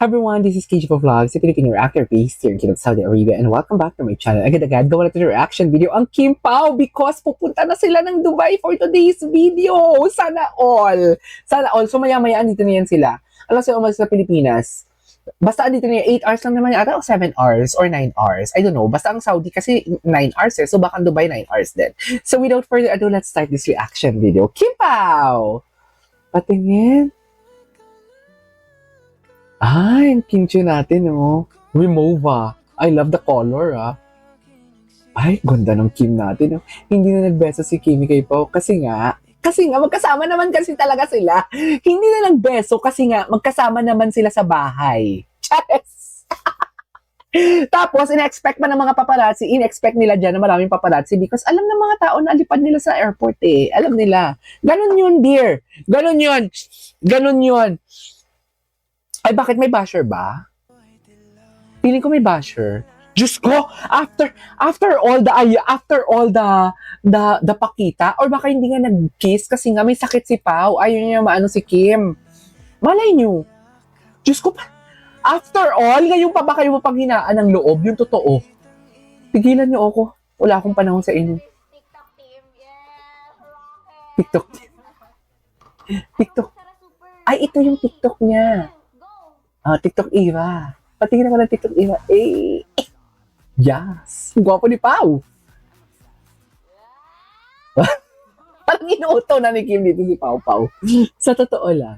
Hi everyone, this is KG Vlogs, a Filipino reactor based here in Kingdom, Saudi Arabia, and welcome back to my channel. Agad-agad, gawa natin yung reaction video ang Kim Pao because pupunta na sila ng Dubai for today's video. Sana all. Sana all. So maya-maya, andito na yan sila. Alam sila umalis sa Pilipinas. Basta andito na yan, 8 hours lang naman ata o 7 hours or 9 hours. I don't know. Basta ang Saudi kasi 9 hours eh. So baka ang Dubai 9 hours din. So without further ado, let's start this reaction video. Kim Pao! Patingin. Ay, ang kimchi natin, oh. Remova. I love the color, ah. Ay, ganda ng Kim natin, oh. Hindi na nagbeso si Kimi kay Pao kasi nga, magkasama naman kasi talaga sila. Hindi na nagbeso kasi nga, magkasama naman sila sa bahay. Chares! Tapos, in-expect pa ng mga paparazzi, in-expect nila dyan na maraming paparazzi because alam ng mga tao na alipad nila sa airport, eh. Alam nila. Ganon yun, dear. Ganon yun. Ganon yun. Ay, bakit may basher ba? Feeling ko may basher. Diyos ko, after all the pakita, or baka hindi nga nag-kiss kasi nga may sakit si Pao, ayaw niya maano si Kim. Malay niyo. Diyos ko, after all, ngayon pa ba kayo mapanghinaan ng loob? Yung totoo. Pigilan niyo ako. Wala akong panahon sa inyo. TikTok team, yes! Rocket! TikTok. TikTok. Ay, ito yung TikTok niya. TikTok Eva. Patingin ako ng TikTok Eva. Eh, yes. Gwapo ni Pao. Parang inuuto na ni Kim dito si Pao Pao. Sa totoo lang.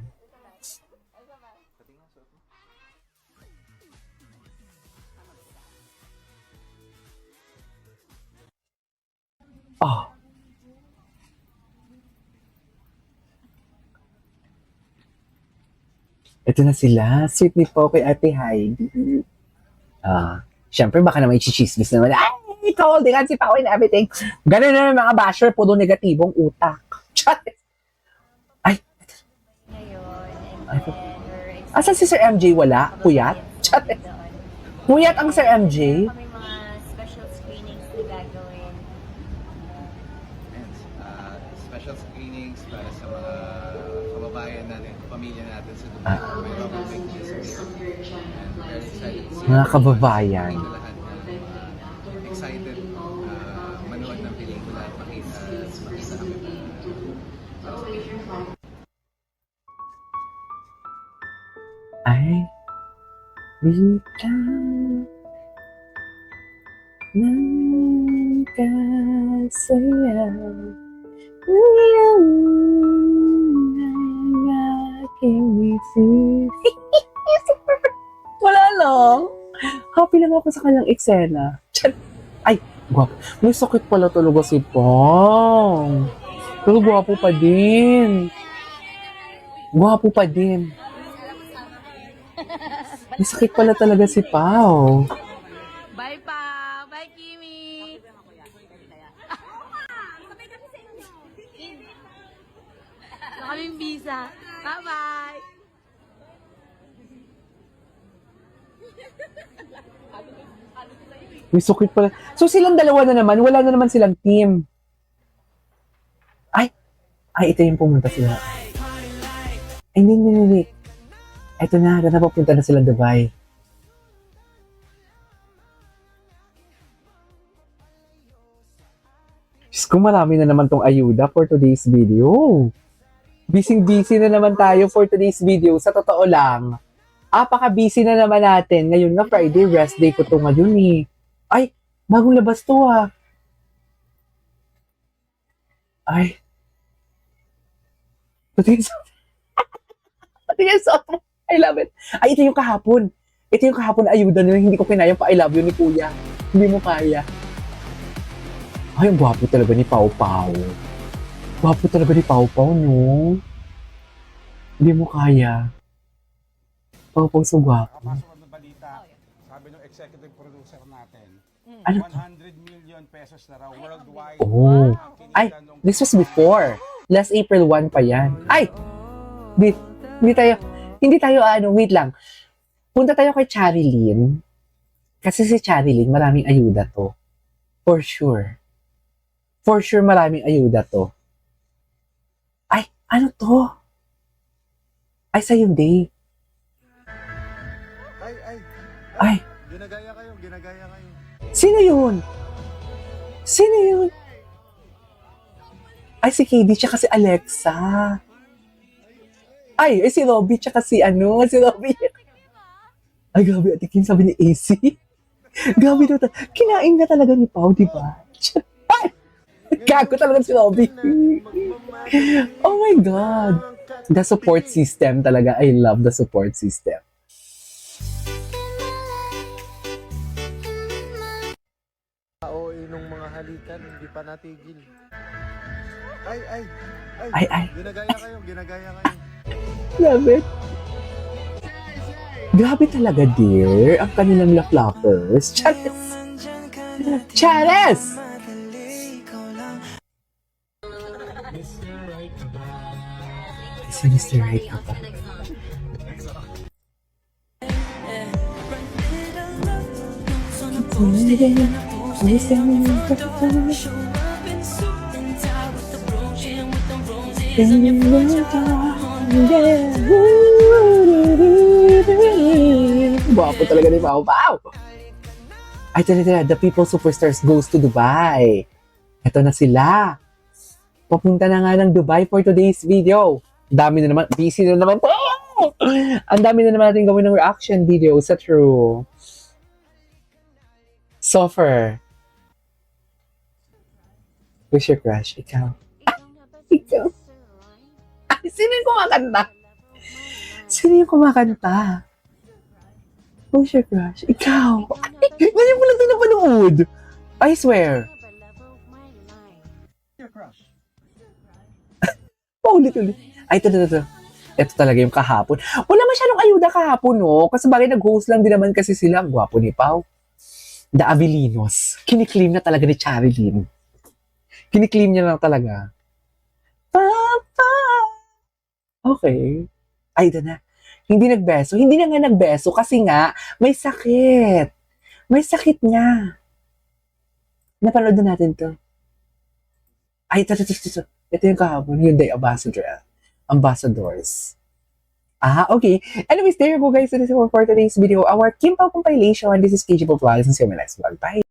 Oh. Ito na sila. Sweet ni Pao kay Ate Heidi. Siyempre baka naman i-chismis naman. Ay, holding on si Pao and everything. Ganun na mga basher, puro negatibong utak. Ay. Asa si Sir MJ wala? Puyat? Puyat ang Sir MJ? Kami mga special screenings na gagawin. Special screenings para sa mga kababayan natin, pamilya natin sa Dubai. May Robert Wick this year. And very excited to see Mga kababayan. lahat na excited manood ng pelikula at makita kami. Ay. Bigla ng kasaya ngayon ang aking isip. Wala lang. Happy lang ako sa kanyang eksena. Ay, guwapo. May sakit pala talaga si Pong. Pero guwapo pa din. Guwapo pa din. May sakit pala talaga si Pao. Bye pa! Bye, Kimi! Wala kaming visa. Bye-bye! May sakit pala. So silang dalawa na naman, wala na naman silang team. Ay, ito yung pumunta sila. Ay, hindi. Ito na papunta na sila Dubai. Diyos ko, marami na naman tong ayuda for today's video. Busy na naman tayo for today's video. Sa totoo lang, apaka-busy na naman natin. Ngayon nga Friday, rest day ko to ngayon eh. Ay, bagong labas to ah. Ay. Patingin sa I love it. Ay, ito yung kahapon. Ito yung kahapon na ayuda nila. Hindi ko kinaya pa I love you ni Kuya. Hindi mo kaya. Ay, ang gwapo talaga ni Pao Pao. Gwapo talaga ni Pao Pao, no? Hindi mo kaya. Pao Pao so gwapo. Masusunod na balita, sabi ng executive producer natin, Ano to? 100 million pesos na raw worldwide. Oh. ang kinita Ay, nung- this was before. Last April 1 pa yan. Ay! Hindi tayo, wait lang. Punta tayo kay Charilyn. Kasi si Charilyn, maraming ayuda to. For sure. For sure, maraming ayuda to. Ay, ano to? Ay, sa Hyundai. Ay, Ginagaya kayo, ginagaya kayo. sino yun? Sino yun? Ay, si KD tsaka si Alexa. Ay, si Robby tsaka si si Robby. Ay, grabe, Ate Kim, sabi ni AC. Grabe daw, kinain na talaga ni Pao, di ba? Ay, gago talaga si Robby. Oh my God. The support system talaga. I love the support system. OA nung mga halikan, hindi pa natigil. Ay, ay, ay. Ay. Ginagaya kayo, ginagaya kayo. Grabe. Grabe talaga, dear. Ang kanilang laklappers. Chares! Chares! Si Mr. Right ka pa. Guwapo talaga ni Pao Pao. Ay, tala, the people superstars goes to Dubai. Ito na sila. Papunta na nga ng Dubai for today's video. Dami na naman, busy na naman po. Ang dami na naman natin gawin ng reaction video sa True. Suffer. Who's your crush? Ikaw. Ikaw. Ay, sino yung kumakanta? Sino yung kumakanta? Who's your crush? Ikaw. Ay, ngayon ko lang ito napanood. I swear. Your crush. Paulit-ulit. Ay, ito. Ito talaga yung kahapon. Wala masyadong ayuda kahapon, no? Kasi bagay nag-host lang din naman kasi sila. Ang gwapo ni Pao. The Avelinos. Kiniklaim na talaga ni Charilyn. Kiniklaim niya lang talaga. Papa! Okay. Ay, ito na. Hindi nagbeso. Hindi na nga nagbeso kasi nga, may sakit. May sakit nga. Napanood na natin to. Ay, ito. Ito yung kahapon. Hyundai Ambassadors. Okay. Anyways, there you go guys. This is for today's video. Our Kim Pao compilation. This is KG Vlogs and see you in my next vlog. Bye!